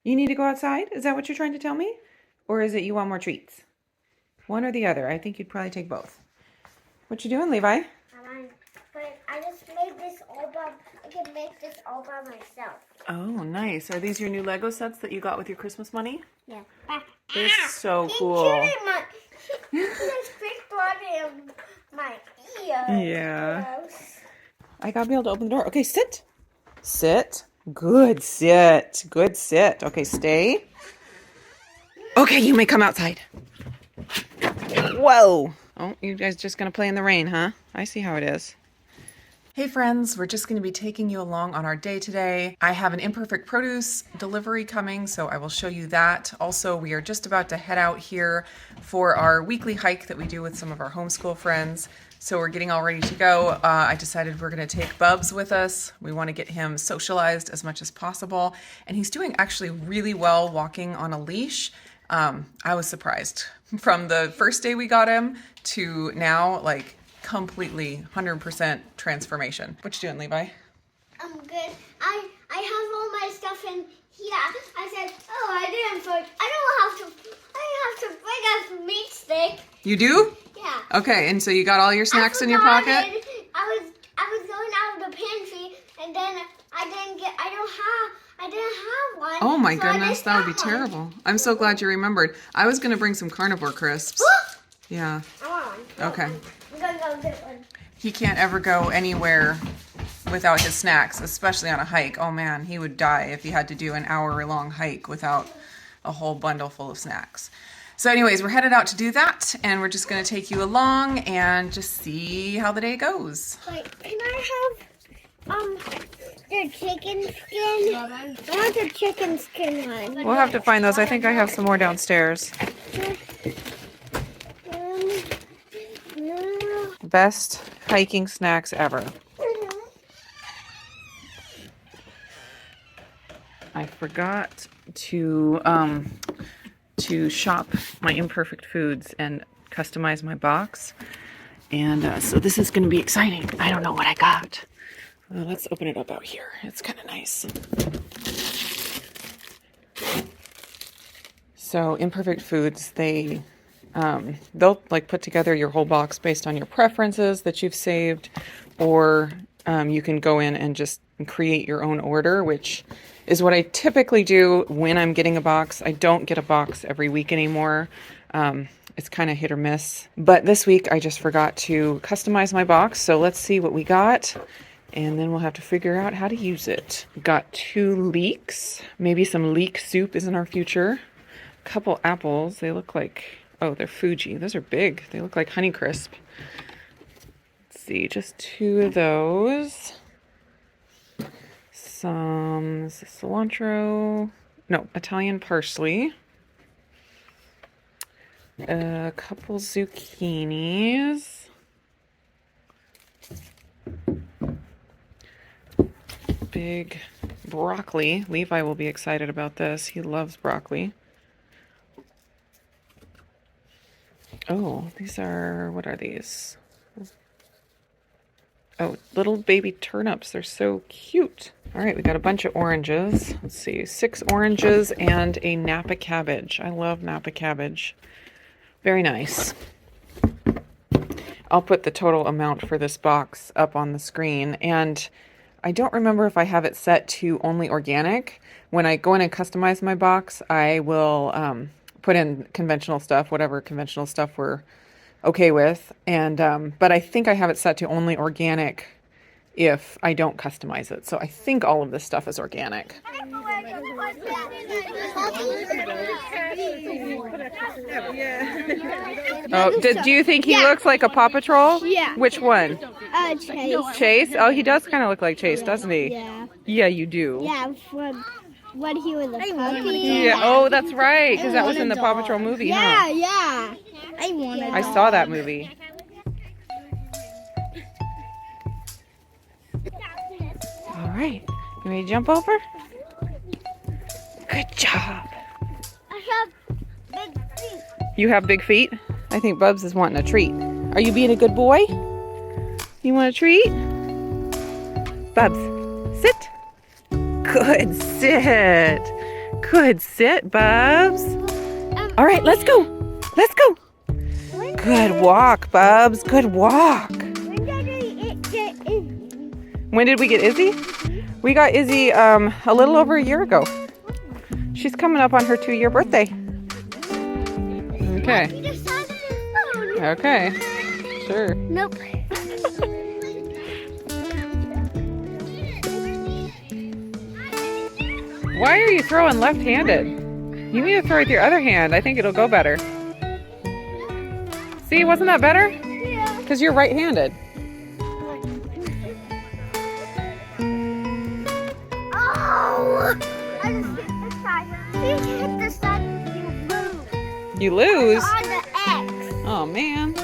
You need to go outside? Is that what you're trying to tell me? Or is it you want more treats? One or the other. I think you'd probably take both. What you doing, Levi? But I just made this all by, I can make this all by myself. Oh, nice. Are these your new Lego sets that you got with your Christmas money? Yeah. They're so cool. He just picked blood in my ear. Yeah. I gotta be able to open the door. Okay, sit. Sit. Good sit. Good sit. Okay, stay. Okay, you may come outside. Whoa. Oh, you guys just gonna play in the rain, huh? I see how it is. Hey friends, we're just going to be taking you along on our day today. I have an imperfect produce delivery coming, so I will show you that. Also, we are just about to head out here for our weekly hike that we do with some of our homeschool friends. So we're getting all ready to go. I decided we're going to take Bubs with us. We want to get him socialized as much as possible. And he's doing actually really well walking on a leash. I was surprised. From the first day we got him to now, like, completely 100% transformation. What you doing, Levi? I'm good. I have all my stuff in here. I said, oh, I didn't put. I don't have to bring a meat stick. You do? Yeah. Okay, and so you got all your snacks in your pocket? I was going out of the pantry, and then I didn't have one. Oh my so goodness, that would be terrible. I'm so glad you remembered. I was going to bring some carnivore crisps. Yeah. I want one. Okay. I'm gonna go get one. He can't ever go anywhere without his snacks, especially on a hike. Oh man, he would die if he had to do an hour-long hike without a whole bundle full of snacks. So anyways, we're headed out to do that, and we're just going to take you along and just see how the day goes. Wait, can I have the chicken skin? I want the chicken skin one. We'll have to find those. I think I have some more downstairs. Best hiking snacks ever. I forgot to shop my imperfect foods and customize my box, and so this is going to be exciting. I don't know what I got. Let's open it up out here. It's kind of nice. So imperfect foods, they'll like put together your whole box based on your preferences that you've saved, or you can go in and just create your own order, which is what I typically do when I'm getting a box. I don't get a box every week anymore. It's kind of hit or miss. But this week I just forgot to customize my box. So let's see what we got, and then we'll have to figure out how to use it. Got 2 leeks. Maybe some leek soup is in our future. A couple apples. They look like, oh, they're Fuji. Those are big. They look like Honeycrisp. Let's see, just 2 of those. Some cilantro. No, Italian parsley. A couple zucchinis. Big broccoli. Levi will be excited about this. He loves broccoli. Oh, these are, what are these? Oh, little baby turnips. They're so cute. All right, we got a bunch of oranges. Let's see, 6 oranges and a Napa cabbage. I love Napa cabbage. Very nice. I'll put the total amount for this box up on the screen, and I don't remember if I have it set to only organic. When I go in and customize my box, I will put in conventional stuff, whatever conventional stuff we're okay with, and but I think I have it set to only organic if I don't customize it. So I think all of this stuff is organic. Oh, do you think he looks like a Paw Patrol? Yeah. Which one? Chase. Chase? Oh, he does kind of look like Chase, doesn't he? Yeah. Yeah, you do. Yeah, when he was a puppy. Yeah. Oh, that's right, because that was in the Paw Patrol movie, huh? Yeah. I saw that movie. All right. You ready to jump over? Good job. I have big feet. You have big feet? I think Bubs is wanting a treat. Are you being a good boy? You want a treat? Bubs, sit. Good, sit. Good sit, Bubs. All right, let's go. Let's go. Good walk, Bubs. Good walk. When did it get Izzy? When did we get Izzy? We got Izzy a little over a year ago. She's coming up on her 2-year birthday. Okay. You just saw the phone. Okay. Sure. Nope. Why are you throwing left-handed? You need to throw with your other hand. I think it'll go better. See, wasn't that better? Yeah. Because you're right-handed. Oh! I just hit the side. You hit the side. You lose. You lose? On the X. Oh, man.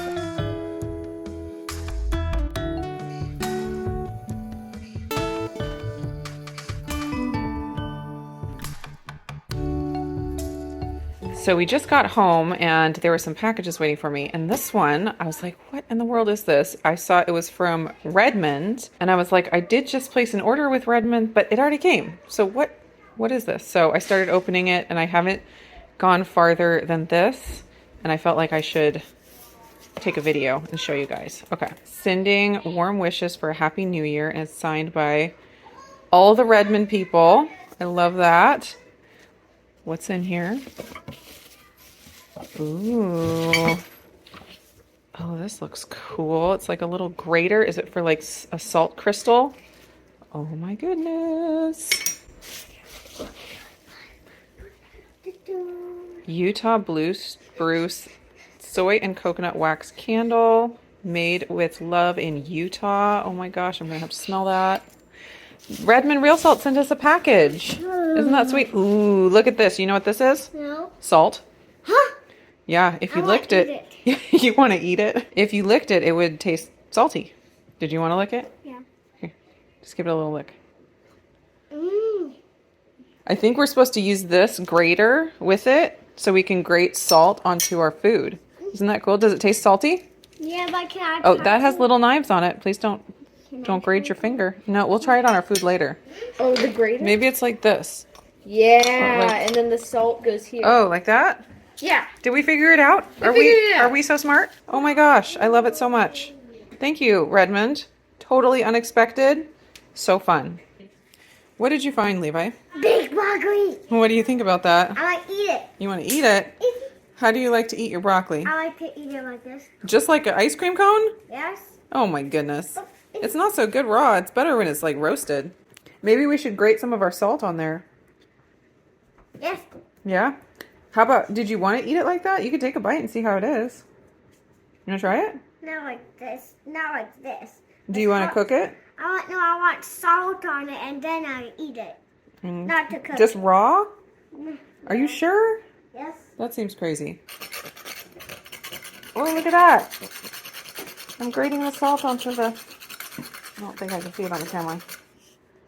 So we just got home and there were some packages waiting for me. And this one, I was like, what in the world is this? I saw it was from Redmond. And I was like, I did just place an order with Redmond, but it already came. So what is this? So I started opening it and I haven't gone farther than this. And I felt like I should take a video and show you guys. Okay. Sending warm wishes for a happy new year. And it's signed by all the Redmond people. I love that. What's in here? Ooh. Oh, this looks cool. It's like a little grater. Is it for like a salt crystal? Oh my goodness. Utah Blue Spruce Soy and Coconut Wax Candle made with love in Utah. Oh my gosh, I'm gonna have to smell that. Redmond Real Salt sent us a package. Isn't that sweet? Ooh, look at this. You know what this is? No. Salt. Huh? Yeah, if you I wanna licked it, you want to eat it? If you licked it, it would taste salty. Did you want to lick it? Yeah. Here, just give it a little lick. Mmm. I think we're supposed to use this grater with it so we can grate salt onto our food. Isn't that cool? Does it taste salty? Yeah, but can I Oh, try that has it? little knives on it. Please don't I grate your finger. No, we'll try it on our food later. Oh, the grater? Maybe it's like this. Yeah, like- and then the salt goes here. Oh, like that? Yeah. Did we figure it out? figured it out. Are we so smart? Oh my gosh, I love it so much. Thank you, Redmond. Totally unexpected. So fun. What did you find, Levi? Big broccoli. What do you think about that? I like to eat it. You want to eat it? How do you like to eat your broccoli? I like to eat it like this. Just like an ice cream cone? Yes. Oh my goodness. It's not so good raw. It's better when it's like roasted. Maybe we should grate some of our salt on there. Yes. Yeah? How about, did you want to eat it like that? You could take a bite and see how it is. You want to try it? Not like this. Not like this. Do you want to cook it? I want salt on it and then I eat it. Not to cook. Just raw? Mm. Are you sure? Yes. That seems crazy. Oh, look at that. I'm grating the salt onto the... I don't think I can see it on the camera.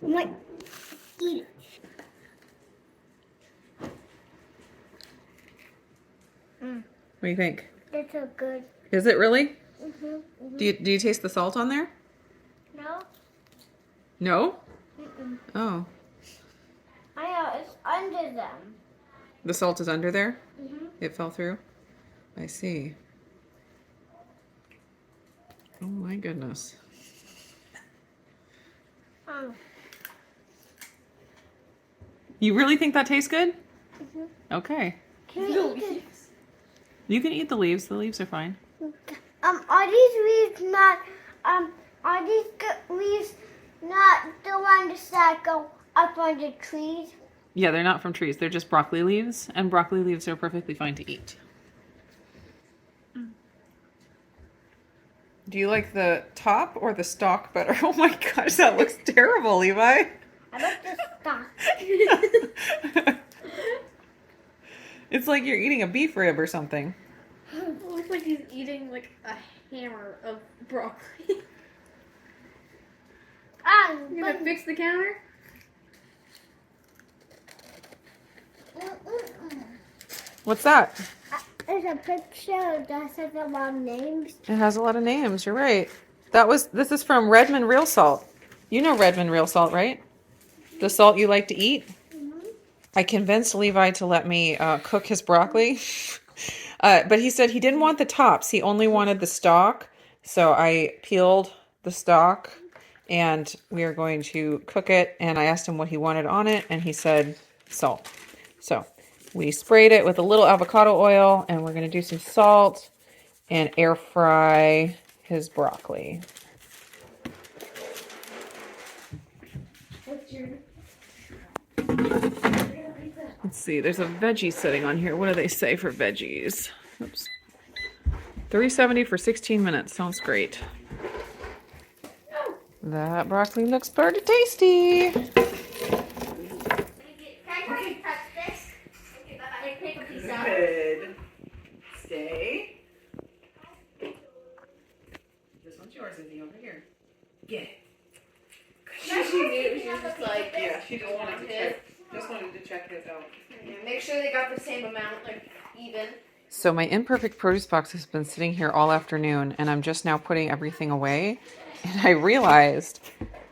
I'm like, eat it. What do you think? It's so good. Is it really? Mm-hmm. Do you taste the salt on there? No? No? Mm-mm. Oh. I know, it's under them. The salt is under there? Mm-hmm. It fell through? I see. Oh my goodness. Oh. You really think that tastes good? Mm-hmm. Okay. Can we eat it? You can eat the leaves. The leaves are fine. Are these leaves not, are these leaves not the ones that go up on the trees? Yeah, they're not from trees. They're just broccoli leaves, and broccoli leaves are perfectly fine to eat. Do you like the top or the stalk better? Oh my gosh, that looks terrible, Levi. I like the stalk. It's like you're eating a beef rib or something. It looks like he's eating like a hammer of broccoli. You gonna fix the counter? What's that? There's a picture that says a lot of names. It has a lot of names. You're right. This is from Redmond Real Salt. You know Redmond Real Salt, right? The salt you like to eat? I convinced Levi to let me cook his broccoli. But he said he didn't want the tops. He only wanted the stalk. So I peeled the stalk and we are going to cook it. And I asked him what he wanted on it. And he said salt. So we sprayed it with a little avocado oil. And we're going to do some salt and air fry his broccoli. Let's see, there's a veggie sitting on here. What do they say for veggies? Oops. $3.70 for 16 minutes. Sounds great. That broccoli looks pretty tasty. Good. Stay. This one's yours, Izzy, over here. Get it. She knew. She was just like, Yeah, she just wanted to check his out. yeah, make sure they got the same amount, like even. So my imperfect produce box has been sitting here all afternoon, and I'm just now putting everything away. And I realized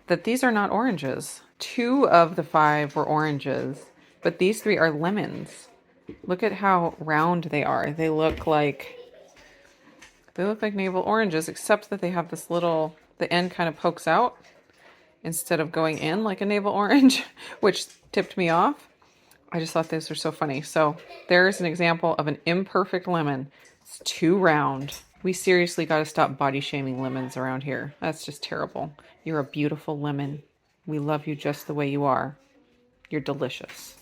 that these are not oranges. 2 of the 5 were oranges, but these 3 are lemons. Look at how round they are. They look like navel oranges, except that they have this little, the end kind of pokes out instead of going in like a navel orange, which tipped me off. I just thought those were so funny. So there's an example of an imperfect lemon. It's too round. We seriously got to stop body shaming lemons around here. That's just terrible. You're a beautiful lemon. We love you just the way you are. You're delicious.